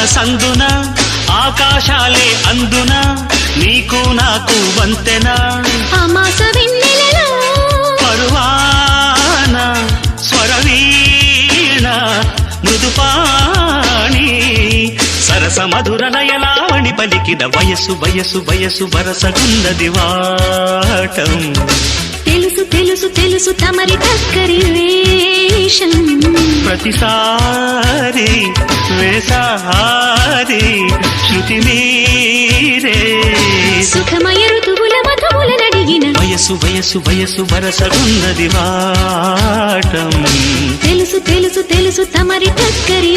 సందున ఆకాశాలే అందున నీకు నాకు వంతెన అమాస వెన్నెలలో పరువాన స్వరవీణ మృదుపాణి సరస మధుర నయలావణి పలికిన వయసు వయసు వయసు వరసగున్నది వాటం తెలుసు తెలుసు తెలుసు తమరి టక్కరి వేషం ప్రతిసారి వేసారి శృతి మీరే సుఖమయ ఋతువుల మధువుల నడిగిన వయసు వయసు వయసు వరసగున్నది వాటం తెలుసు తెలుసు తెలుసు తమరి టక్కరి